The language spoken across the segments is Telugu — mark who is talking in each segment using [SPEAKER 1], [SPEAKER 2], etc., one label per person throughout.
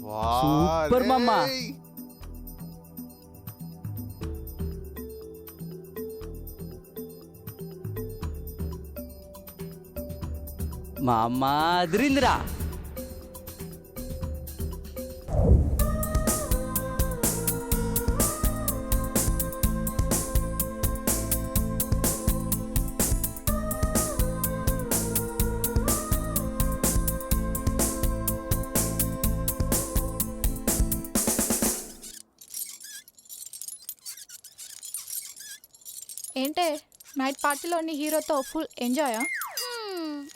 [SPEAKER 1] సూపర్ మామ. మా అమ్మ అదిరిందిరా.
[SPEAKER 2] ఏంటే నైట్ పార్టీలోని హీరోతో ఫుల్ ఎంజాయా?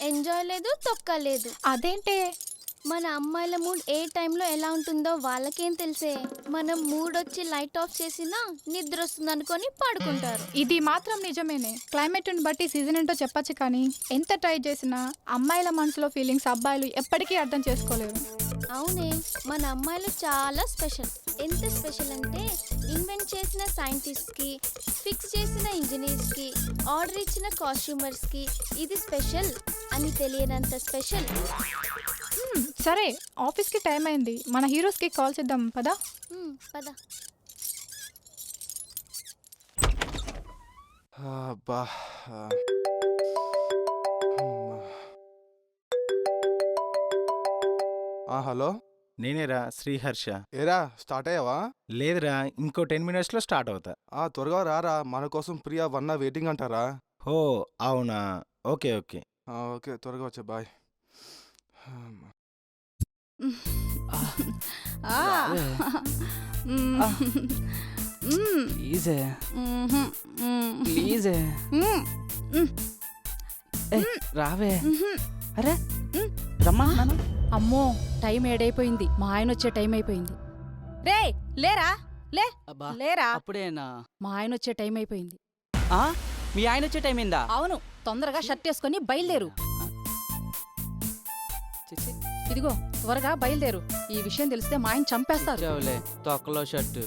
[SPEAKER 3] ఎంజాయ్ లేదు, తొక్క లేదు.
[SPEAKER 2] అదేంటే
[SPEAKER 3] మన అమ్మాయిల మూడ్ ఏ టైంలో ఎలా ఉంటుందో వాళ్ళకేం తెలిసే. మనం మూడ్ వచ్చి లైట్ ఆఫ్ చేసినా నిద్ర వస్తుంది అనుకొని పడుకుంటారు.
[SPEAKER 2] ఇది మాత్రం నిజమేనే. క్లైమేట్ని బట్టి సీజన్ ఏంటో చెప్పచ్చు, కానీ ఎంత ట్రై చేసినా అమ్మాయిల మనసులో ఫీలింగ్స్ అబ్బాయిలు ఎప్పటికీ అర్థం చేసుకోలేరు.
[SPEAKER 3] అవునే, మన అమ్మాయిలు చాలా స్పెషల్. ఎంత స్పెషల్ అంటే ఇన్వెంట్ చేసిన సైంటిస్ట్కి, ఫిక్స్ చేసిన ఇంజనీర్స్కి, ఆర్డర్ ఇచ్చిన కాస్ట్యూమర్స్కి ఇది స్పెషల్ అని తెలియనంత స్పెషల్.
[SPEAKER 2] సరే, ఆఫీస్కి టైం అయింది, మన హీరోస్కి కాల్ చేద్దాం పదా.
[SPEAKER 3] పద.
[SPEAKER 4] అబ్బా, హలో,
[SPEAKER 5] నేనేరా శ్రీహర్ష.
[SPEAKER 4] ఏరా స్టార్ట్ అయ్యావా?
[SPEAKER 5] లేదురా, ఇంకో 10 minutesలో స్టార్ట్ అవుతా.
[SPEAKER 4] త్వరగా రారా, మన కోసం ప్రియా వన్ వెయిటింగ్ అంటారా.
[SPEAKER 5] ఓ అవునా, ఓకే ఓకే.
[SPEAKER 4] ఓకే, త్వరగా వచ్చా, బాయ్.
[SPEAKER 1] ప్లీజే ప్లీజే రావే. అరే రమ్మా.
[SPEAKER 6] అమ్మో, టైం ఏడైపోయింది. మా ఆయన వచ్చే టైం అయిపోయింది. రే లేరా, లే
[SPEAKER 1] అబ్బా,
[SPEAKER 6] లేరా.
[SPEAKER 1] అప్పుడేనా?
[SPEAKER 6] మా ఆయన వచ్చే టైం అయిపోయింది.
[SPEAKER 1] మీ ఆయన వచ్చే టైం ఏందా?
[SPEAKER 6] అవును, తొందరగా షర్ట్ వేసుకొని బయలుదేరు.
[SPEAKER 1] చిచ్చి,
[SPEAKER 6] ఇదిగో త్వరగా బయలుదేరు. ఈ విషయం తెలిస్తే మా ఆయన చంపేస్తారు.
[SPEAKER 1] ఇచ్చావులే తొక్కలో షర్టు.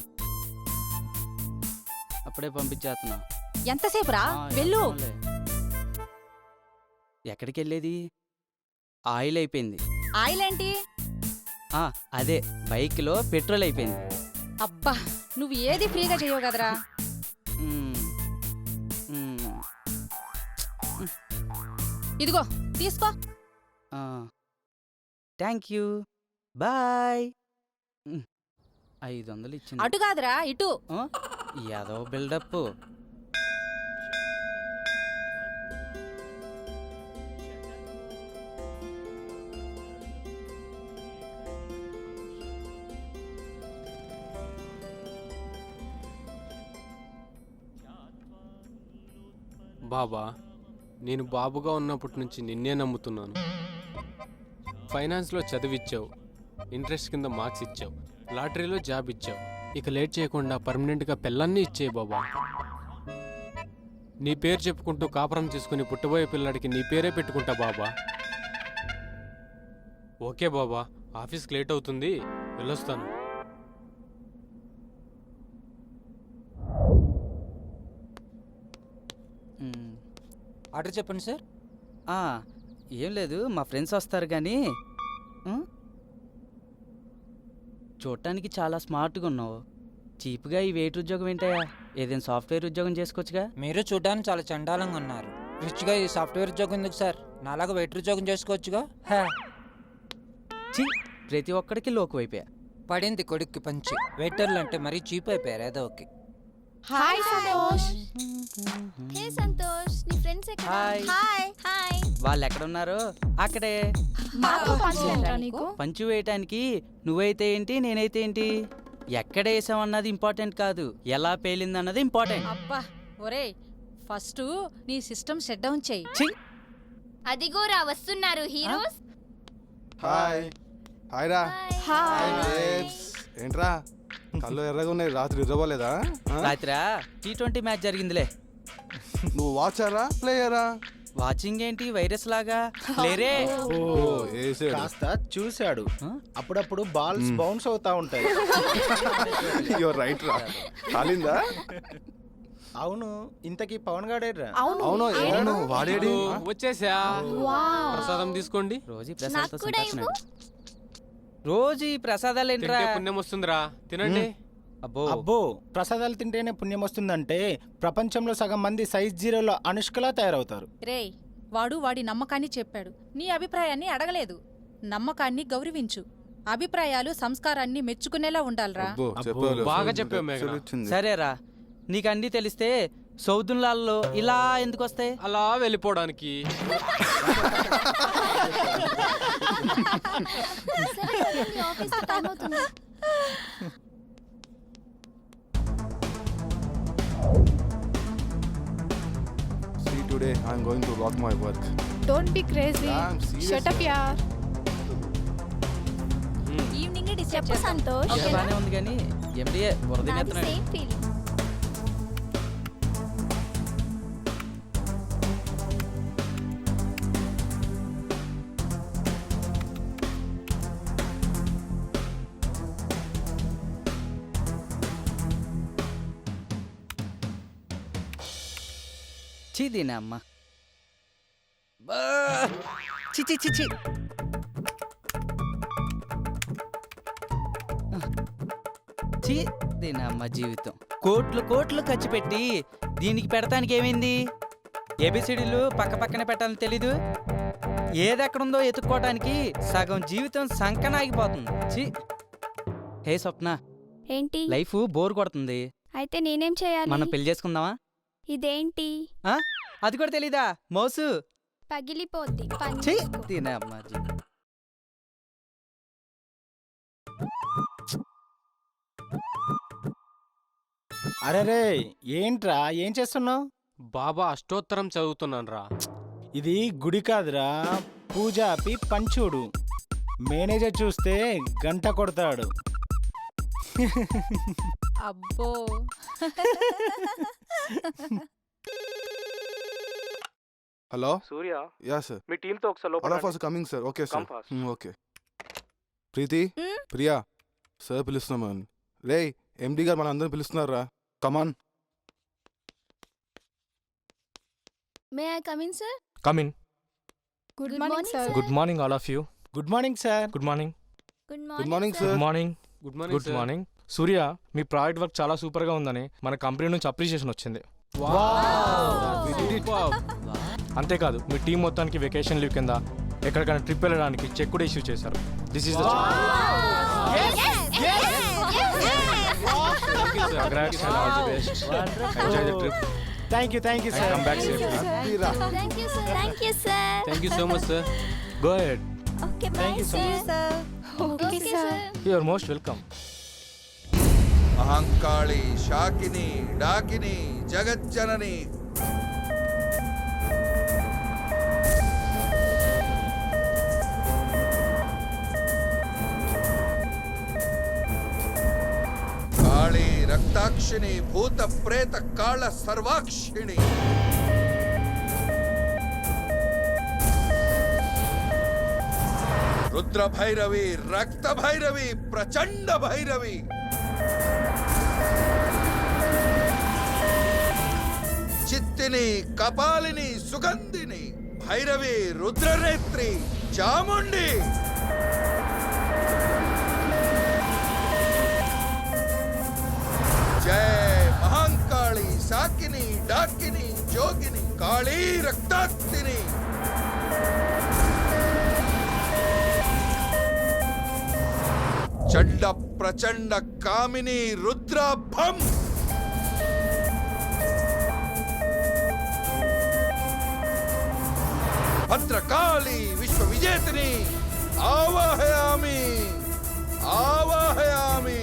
[SPEAKER 1] అప్పుడే పంపించేస్తున్నా.
[SPEAKER 6] ఎంతసేపు రా, వెళ్ళు.
[SPEAKER 1] వెళ్తాంలే. ఎక్కడికి వెళ్ళేది? ఆయిల్ అయిపోయింది.
[SPEAKER 6] ఆయిల్ ఏంటి?
[SPEAKER 1] అదే బైక్లో పెట్రోల్ అయిపోయింది.
[SPEAKER 6] అబ్బా, నువ్వు ఏది ఫ్రీగా చేయవు కదరా. ఇదిగో తీసుకో.
[SPEAKER 1] Thank you, bye. 500 ఇచ్చింది.
[SPEAKER 6] అటు కాదురా, ఇటు.
[SPEAKER 1] ఏదో బిల్డప్.
[SPEAKER 7] బాబా, నేను బాబుగా ఉన్నప్పటి నుంచి నిన్నే నమ్ముతున్నాను. ఫైనాన్స్లో చదివిచ్చావు, ఇంట్రెస్ట్ కింద మార్క్స్ ఇచ్చావు, లాటరీలో జాబ్ ఇచ్చావు. ఇక లేట్ చేయకుండా పర్మనెంట్గా పిల్లల్ని ఇచ్చేయి బాబా. నీ పేరు చెప్పుకుంటూ కాపురం తీసుకుని పుట్టబోయే పిల్లాడికి నీ పేరే పెట్టుకుంటా బాబా. ఓకే బాబా, ఆఫీస్కి లేట్ అవుతుంది, వెళ్ళొస్తాను.
[SPEAKER 8] ఆర్డర్ చెప్పండి సార్.
[SPEAKER 1] ఏం లేదు, మా ఫ్రెండ్స్ వస్తారు కానీ. చూడటానికి చాలా స్మార్ట్గా ఉన్నావు. చీప్గా ఈ వెయిట్ ఉద్యోగం ఏంటయ్యా? ఏదైనా సాఫ్ట్వేర్ ఉద్యోగం చేసుకోవచ్చుగా.
[SPEAKER 8] మీరు చూడడానికి చాలా చండాలంగా ఉన్నారు. రిచ్గా ఈ సాఫ్ట్వేర్ ఉద్యోగం ఎందుకు సార్? నాలాగా వెయిటర్ ఉద్యోగం చేసుకోవచ్చుగా.
[SPEAKER 1] ప్రతి ఒక్కడికి లోకు అయిపోయా.
[SPEAKER 8] పడింది కొడుక్కి పంచి. వెయిటర్లు అంటే మరీ చీప్ అయిపోయారు. ఏదో ఓకే.
[SPEAKER 2] హాయ్ సంతోష్.
[SPEAKER 3] హే సంతోష్, నీ ఫ్రెండ్స్ ఎక్కడ?
[SPEAKER 1] హాయ్.
[SPEAKER 3] Hi hi.
[SPEAKER 1] వాళ్ళు ఎక్కడున్నారు? అక్కడే.
[SPEAKER 2] మాతో పంచులేంట్రా నీకు?
[SPEAKER 1] పంచు వేయటానికి నువ్వైతే ఏంటి, నేనైతే ఏంటి? ఎక్కడ వేసామన్నది ఇంపార్టెంట్ కాదు, ఎలా పేలిందన్నది ఇంపార్టెంట్.
[SPEAKER 6] అబ్బా ఒరేయ్, ఫస్ట్ నీ సిస్టమ్ షట్ డౌన్ చెయ్యి.
[SPEAKER 3] అదిగోరా వస్తున్నారు హీరోస్.
[SPEAKER 4] హాయ్. హాయ్ రా.
[SPEAKER 2] హాయ్.
[SPEAKER 4] babes. ఏంట్రా కళ్ళు ఎర్రగా ఉన్నాయి, రాత్రి నిద్రపోలేదా?
[SPEAKER 1] రాత్రా T20 మ్యాచ్ జరిగిందిలే.
[SPEAKER 4] నువ్వు వాచరా ప్లేయరా?
[SPEAKER 1] వాచింగ్ ఏంటి వైరస్ లాగా లేరే.
[SPEAKER 5] కాస్త చూశాడు, అప్పుడప్పుడు బాల్స్ బౌన్స్ అవుతా ఉంటాయి.
[SPEAKER 4] రైట్ రా. కాలిందా?
[SPEAKER 5] అవును, ఇంతకీ పవన్ గాడేరా?
[SPEAKER 4] అవును, వాడేడి?
[SPEAKER 7] వచ్చేసా. ప్రసాదం తీసుకోండి.
[SPEAKER 1] రోజు
[SPEAKER 3] నాకు కూడా ఇవ్వు.
[SPEAKER 1] రోజు ఈ ప్రసాదాలు ఏంట్రా?
[SPEAKER 7] తింటే పుణ్యం వస్తుందిరా, తినండి.
[SPEAKER 1] అబ్బో
[SPEAKER 5] అబ్బో ప్రసాదాలు తింటేనే పుణ్యం వస్తుందంటే ప్రపంచంలో సగం మంది సైజ్ జీరోలో అనుష్కలా తయారవుతారు.
[SPEAKER 6] రేయ్ వాడు వాడి నమ్మకాన్ని చెప్పాడు, నీ అభిప్రాయాన్ని అడగలేదు. నమ్మకాన్ని గౌరవించు. అభిప్రాయాలు సంస్కారాన్ని మెచ్చుకునేలా ఉండాలిరా.
[SPEAKER 4] అబ్బో
[SPEAKER 5] అబ్బో,
[SPEAKER 4] చెప్పావులే,
[SPEAKER 7] బాగా
[SPEAKER 4] అసలు
[SPEAKER 7] చెప్పావు మేఘన.
[SPEAKER 4] అసలు వచ్చింది.
[SPEAKER 1] సరేరా, నీకు అన్నీ తెలిస్తే సౌదులాల్లో ఇలా ఎందుకు వస్తాయి?
[SPEAKER 7] అలా వెళ్ళిపోవడానికి.
[SPEAKER 3] సరే మీ ఆఫీస్కి టైం అవుతుంది.
[SPEAKER 4] See, today I'm going to rock my work.
[SPEAKER 2] Don't be crazy.
[SPEAKER 4] I'm serious.
[SPEAKER 2] Shut up యార్.
[SPEAKER 6] ఈవినింగ్ డిసైడ్
[SPEAKER 3] చెప్పు
[SPEAKER 6] చేస్తాం.
[SPEAKER 3] సంతోష్.
[SPEAKER 1] ఇంకా బానే ఉంది కానీ ఎండిఏ బురద
[SPEAKER 3] నాది
[SPEAKER 1] తినేస్తున్నాడు.
[SPEAKER 3] Same feeling.
[SPEAKER 1] చీ దీనే అమ్మ. బా! చి చి చి చి. చీ దీనే అమ్మ జీవితం. కోట్లు కోట్లు ఖర్చు పెట్టి దీనికి పెడతానికి ఏమైంది? ఏబిసిడీలు పక్క పక్కనే పెట్టాలని తెలీదు. ఏది ఎక్కడుందో ఎత్తుక్కోవటానికి సగం జీవితం సంకనాగిపోతుంది. చి. హే స్వప్న,
[SPEAKER 3] ఏంటి?
[SPEAKER 1] లైఫ్ బోర్ కొడుతుంది.
[SPEAKER 3] అయితే నేనేం చేయాలి?
[SPEAKER 1] మనం పెళ్లి చేసుకుందామా?
[SPEAKER 3] ఇదేంటి?
[SPEAKER 1] ఆ? అది కూడా తెలీదా? మోసు.
[SPEAKER 3] పగిలిపోద్ది. పని
[SPEAKER 1] ఛీ
[SPEAKER 3] చేసుకో.
[SPEAKER 1] తినే అమ్మా జీవితం.
[SPEAKER 5] అరే ఏంట్రా ఏం చేస్తున్నావు?
[SPEAKER 7] బాబా అష్టోత్తరం చదువుతున్నాను రా.
[SPEAKER 5] ఇది గుడి కాదురా, పూజ ఆపి పంచుడు. మేనేజర్ చూస్తే గంట కొడతాడు.
[SPEAKER 6] అబ్బో
[SPEAKER 4] Hello?
[SPEAKER 7] సూర్య,
[SPEAKER 4] Yeah, sir.
[SPEAKER 7] మీ టీంతో ఒకసారి
[SPEAKER 4] All of us are coming, sir. Okay, sir.
[SPEAKER 7] Come fast.
[SPEAKER 4] Okay. Preethi,
[SPEAKER 3] Hmm?
[SPEAKER 4] Priya, sir పిలుస్తున్నాం. రే ఎండి గారు మన అందరం పిలుస్తున్నారా? Come on.
[SPEAKER 3] May I come in sir?
[SPEAKER 9] Come in.
[SPEAKER 2] Good
[SPEAKER 3] Good
[SPEAKER 2] morning
[SPEAKER 3] morning,
[SPEAKER 2] sir.
[SPEAKER 3] sir.
[SPEAKER 9] Good morning, all of you.
[SPEAKER 5] Good morning sir.
[SPEAKER 9] Good morning.
[SPEAKER 3] Good
[SPEAKER 4] Good morning, sir.
[SPEAKER 9] Good morning.
[SPEAKER 7] Good morning
[SPEAKER 9] Good morning. Surya, మీ ప్రాజెక్ట్ వర్క్ చాలా సూపర్ గా ఉందని మన కంపెనీ నుంచి అప్రిషియేషన్ వచ్చింది. అంతేకాదు మీ టీం మొత్తానికి వెకేషన్ లీవ్ కింద ఎక్కడికైనా ట్రిప్ వెళ్ళడానికి చెక్ కూడా ఇష్యూ చేశారు. This is the congrats and all the best. Enjoy the trip.
[SPEAKER 5] Thank you
[SPEAKER 9] And
[SPEAKER 5] sir.
[SPEAKER 9] come back safely.
[SPEAKER 4] మీరా?
[SPEAKER 3] Thank you sir. Thank you sir.
[SPEAKER 7] Thank you so much sir.
[SPEAKER 9] Go ahead.
[SPEAKER 3] Okay
[SPEAKER 5] Thank
[SPEAKER 3] bye
[SPEAKER 5] you so
[SPEAKER 3] sir.
[SPEAKER 2] Okay
[SPEAKER 3] okay
[SPEAKER 2] sir.
[SPEAKER 3] Sir.
[SPEAKER 9] You are most welcome.
[SPEAKER 10] అహంకాళి శాకిని డాకిని జగజ్జనని కాళీ రక్తాక్షిణి భూత ప్రేత కాళ సర్వాక్షిణి రుద్ర భైరవి రక్త భైరవి ప్రచండ భైరవి చిత్తిని కపాలిని సుగంధిని భైరవి రుద్రనేత్రి చాముండి జయ మహాంకాళి సాకిని డాకిని జోగిని కాళీ రక్తాక్తిని చండ ప్రచండ కామిని రుద్రాభం భద్రకాళి విశ్వ విజేతని ఆవాహయామి ఆవాహయామి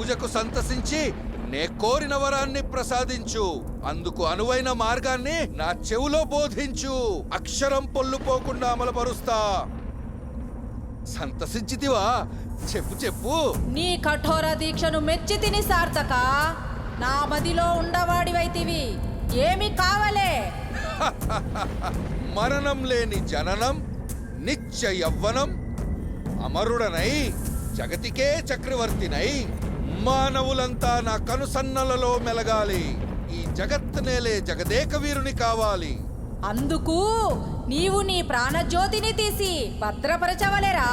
[SPEAKER 10] పూజకు సంతసించి నే కోరిన వరాన్ని ప్రసాదించు. అందుకు అనువైన మార్గాన్ని నా చెవులో బోధించు. అక్షరం పొల్లుపోకుండా అమలుపరుస్తా. సంతసించితివా? చెప్పు చెప్పు.
[SPEAKER 6] నీ కఠోర దీక్షను మెచ్చి తిని సార్థక. నా మదిలో ఉండవాడివైతివి. ఏమి కావలే?
[SPEAKER 10] మరణం లేని జననం, నిత్య యవ్వనం, అమరుడనై జగతికే చక్రవర్తినై మానవులంతా నా కనుసన్నలలో మెలగాలి. ఈ జగత్ నేలే జగదేక వీరుని కావాలి.
[SPEAKER 6] అందుకు నీవు నీ ప్రాణజ్యోతిని తీసి భద్రపరచవలేరా?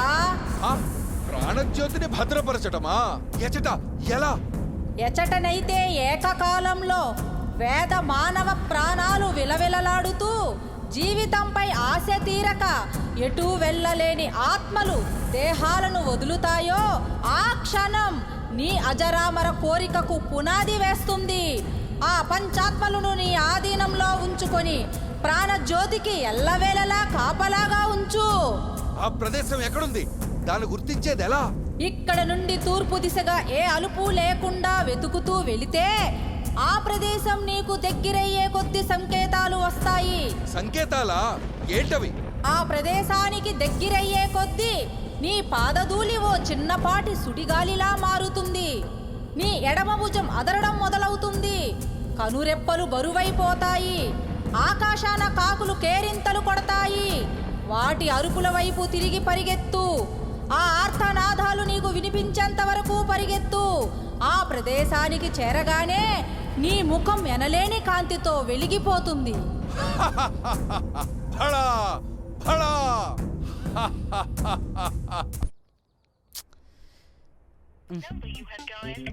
[SPEAKER 10] ప్రాణజ్యోతిని భద్రపరచటమా? ఎచట? ఎలా?
[SPEAKER 6] ఎచటనైతే ఏకకాలంలో వేద మానవ ప్రాణాలు విలవిలలాడుతూ జీవితంపై ఆశ తీరక ఎటూ వెళ్ళలేని ఆత్మలు దేహాలను వదులుతాయో ఆ క్షణం నీ అజరామర కోరికకు పునాది వేస్తుంది. ఆ పంచాత్మలను నీ ఆధీనంలో ఉంచుకొని ప్రాణజ్యోతికి ఎల్లవేళలా కాపలాగా ఉంచు.
[SPEAKER 10] ఆ ప్రదేశం ఎక్కడుంది? దాన్ని గుర్తించేది ఎలా?
[SPEAKER 6] ఇక్కడ నుండి తూర్పు దిశగా ఏ అలుపు లేకుండా వెతుకుతూ వెళితే ఆ ప్రదేశం నీకు దగ్గరయ్యే కొద్ది సంకేతాలు వస్తాయి.
[SPEAKER 10] సంకేతాలా? ఏంటవి?
[SPEAKER 6] ఆ ప్రదేశానికి దగ్గరయ్యే కొద్దీ నీ పాదధూళి ఓ చిన్నపాటి సుడిగాలిలా మారుతుంది. నీ ఎడమ భుజం అదరడం మొదలవుతుంది. కనురెప్పలు బరువైపోతాయి. ఆకాశాన కాకులు కేరింతలు కొడతాయి. వాటి అరుపుల వైపు తిరిగి పరిగెత్తు. ఆ ఆర్తనాదాలు నీకు వినిపించేంత వరకు పరిగెత్తు. ఆ ప్రదేశానికి చేరగానే నీ ముఖం ఎనలేని కాంతితో వెలిగిపోతుంది.
[SPEAKER 10] భళా భళా.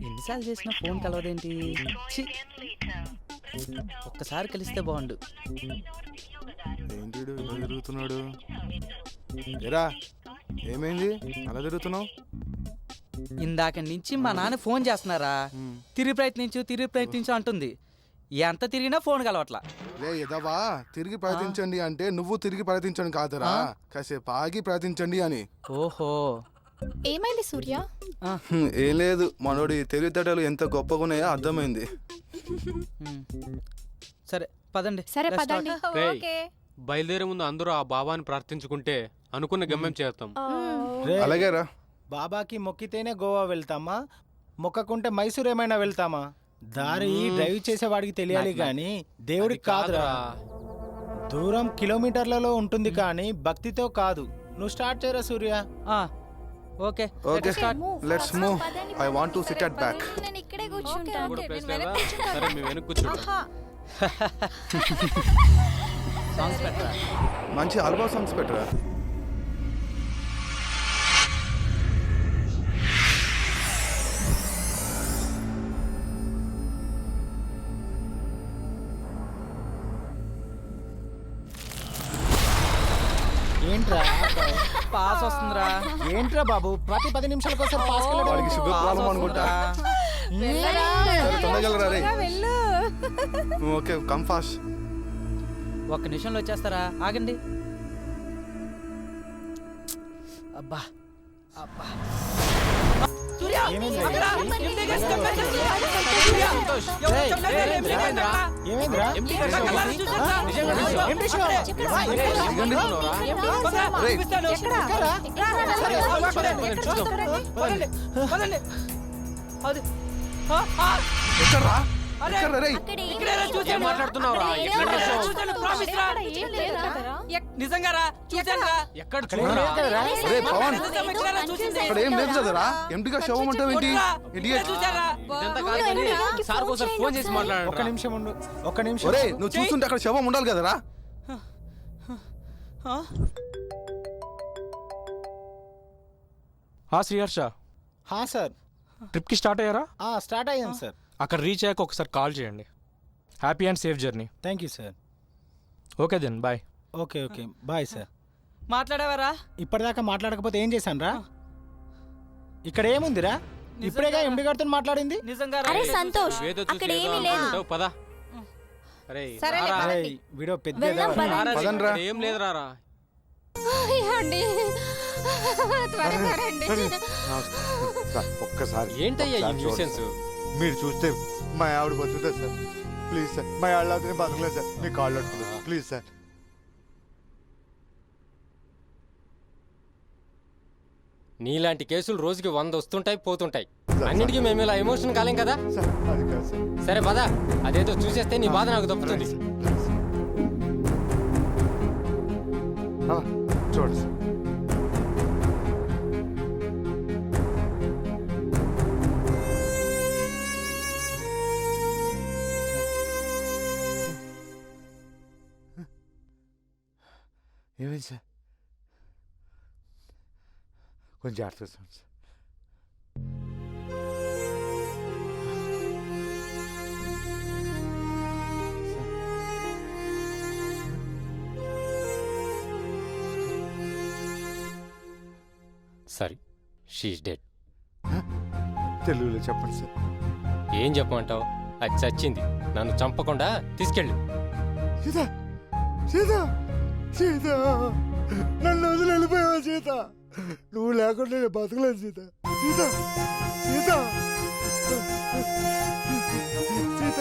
[SPEAKER 1] ఎన్నిసార్లు చేసినా ఫోన్ కలవదేంటి? ఛీ! ఒక్కసారి కలిస్తే బాగుండు.
[SPEAKER 4] ఏంటి వీడు ఇలా తిరుగుతున్నాడు? ఏరా ఏమైంది అలా తిరుగుతున్నావు?
[SPEAKER 1] ఇందాక నుంచి మా నాన్న ఫోన్ చేస్తున్నారా, తిరిగి ప్రయత్నించు అంటుంది. ఎంత తిరిగినా ఫోన్ కలవట్లా.
[SPEAKER 4] రే ఎదవా, తిరిగి ప్రయత్నించండి అంటే నువ్వు తిరిగి ప్రయత్నించండి కాదురా, కాసేపు ఆగి ప్రయత్నించండి అని.
[SPEAKER 1] ఓహో,
[SPEAKER 2] ఏమైంది సూర్య?
[SPEAKER 4] ఏం లేదు, మనోడి తెలివితేటలు ఎంత గొప్పగా ఉన్నాయో అర్థమైంది.
[SPEAKER 1] సరే పదండి.
[SPEAKER 2] సరే పదండి.
[SPEAKER 7] రేయ్, బయలుదేరే ముందు అందరూ ఆ బాబాని ప్రార్థించుకుంటే అనుకున్న గమ్యం చేస్తాం.
[SPEAKER 5] రే,
[SPEAKER 4] అలాగేరా.
[SPEAKER 5] బాబాకి మొక్కితేనే గోవా వెళ్తామా, మొక్కకుంటే మైసూర్ ఏమైనా వెళ్తామా? దారి డ్రైవ్ చేసేవాడికి తెలియాలి గాని దేవుడికి కాదురా. దూరం కిలోమీటర్లలో ఉంటుంది కానీ భక్తితో కాదు. నువ్వు స్టార్ట్ చేయరా Surya.
[SPEAKER 1] Okay
[SPEAKER 4] okay let's move. I want to sit at back.
[SPEAKER 3] నేను ఇక్కడే కూర్చుంటాను.
[SPEAKER 7] కూడా ప్లేస్ లేదా? సరే మేము వెనక్కి కూర్చుంటాం.
[SPEAKER 1] సాంగ్స్ పెట్టరా?
[SPEAKER 4] మంచి ఆల్బమ్ సాంగ్స్ పెట్టరా.
[SPEAKER 5] ఏంట్రా
[SPEAKER 1] పాస్ వస్తుందిరా.
[SPEAKER 5] ఏంట్రా బాబు, ప్రతి 10 నిమిషాలకు ఒకసారి పాస్
[SPEAKER 4] వాడికి షుగర్ ప్రాబ్లం అనుకుంటా. సరే తొందరగా వెళ్ళరా రే. Okay come fast.
[SPEAKER 1] ఒక్క నిమిషంలో వచ్చేస్తారా? ఆగండి. అబ్బా అబ్బా.
[SPEAKER 5] ఏమైందిరా?
[SPEAKER 4] ఎక్కడ్రా? ఎక్కడ్రా రేయ్?
[SPEAKER 7] ఏం మాట్లాడుతున్నావురా?
[SPEAKER 1] నిజంగారా? చూసానురా.
[SPEAKER 7] ఎక్కడ
[SPEAKER 5] ఏం లేదు
[SPEAKER 7] చూడరా?
[SPEAKER 5] కదరా?
[SPEAKER 4] రే పవన్, అక్కడ ఏం లేదు కదరా? ఎంటిగా శవం అంటావు ఏంటి? ఇడియట్.
[SPEAKER 7] ఇదంతా కాదు కానీ సార్ ఒకసారి ఫోన్ చేసి
[SPEAKER 5] ఒక్క
[SPEAKER 7] మాట్లాడండి.
[SPEAKER 5] నిమిషం ఉండు, ఒక్క నిమిషం.
[SPEAKER 4] ఒరే నువ్వు చూస్తుంటే అక్కడ శవం ఉండాలి కదరా?
[SPEAKER 9] శ్రీహర్ష,
[SPEAKER 5] హా సార్.
[SPEAKER 9] ట్రిప్కి స్టార్ట్ అయ్యారా?
[SPEAKER 5] స్టార్ట్ అయ్యాను సార్.
[SPEAKER 9] అక్కడ రీచ్ అయ్యాక ఒకసారి కాల్ చేయండి. Happy and safe journey.
[SPEAKER 5] Thank you sir.
[SPEAKER 9] Okay then bye.
[SPEAKER 5] Okay okay bye sir.
[SPEAKER 1] మాట్లాడేవారా?
[SPEAKER 5] ఇప్పటిదాకా మాట్లాడకపోతే ఏం చేశాను రా? ఇక్కడ ఏముందిరా? ఇప్పుడేగా ఎండి గారితో మాట్లాడింది.
[SPEAKER 1] నిజంగా
[SPEAKER 3] అరే సంతోష్,
[SPEAKER 7] ఏదో
[SPEAKER 3] అక్కడ
[SPEAKER 7] చూసి
[SPEAKER 3] ఏమీ
[SPEAKER 7] ఏదో
[SPEAKER 3] లేదు.
[SPEAKER 7] అనుకుంటావు, పద. అరే
[SPEAKER 6] సరేలే,
[SPEAKER 7] రారా.
[SPEAKER 6] పదండి.
[SPEAKER 5] ఏయ్, వీడియో పెద్ద
[SPEAKER 3] వెళ్దాం,
[SPEAKER 5] ఎదవా.
[SPEAKER 3] పదండి.
[SPEAKER 4] పదండ్రా.
[SPEAKER 7] ఇక్కడ ఏం లేదు రారా.
[SPEAKER 3] త్వరగా రండి.
[SPEAKER 11] సార్ ఒక్కసారి
[SPEAKER 7] ఏంటయ్యా ఈ
[SPEAKER 11] ఒకసారి చూడండి
[SPEAKER 7] న్యూసెన్స్
[SPEAKER 11] సార్. మీరు చూస్తే మా ఆవిడ బతుకుతుంది సార్. ప్లీజ్ సార్, మా ఆవిడ బతకలేదు సార్. మీ కాళ్ళు పట్టుకుంటారు ప్లీజ్ సార్.
[SPEAKER 7] నీలాంటి కేసులు రోజుకి 100 వస్తుంటాయి పోతుంటాయి. అన్నిటికీ మేము ఇలా ఎమోషన్ కాలేం కదా.
[SPEAKER 11] సార్ అది కాదు సార్.
[SPEAKER 7] సరే పద, అదేదో చూసేస్తే నీ బాధ నాకు తప్పుతుంది.
[SPEAKER 11] చూడండి సార్. ఏమైంది సార్? కొంచెం జాగ్రత్తగా చూడండి సార్.
[SPEAKER 7] Sorry, she dead.
[SPEAKER 11] తెలుగులో చెప్పండి సార్.
[SPEAKER 7] ఏం చెప్పమంటావు? అది చచ్చింది. నన్ను చంపకుండా తీసుకెళ్ళు.
[SPEAKER 11] సీత, సీత, సీత, నన్ను వదిలి వెళ్ళిపోయావా సీత? నువ్వు లేకుండా నేను బతకలేదు సీత. సీత, సీత, సీత.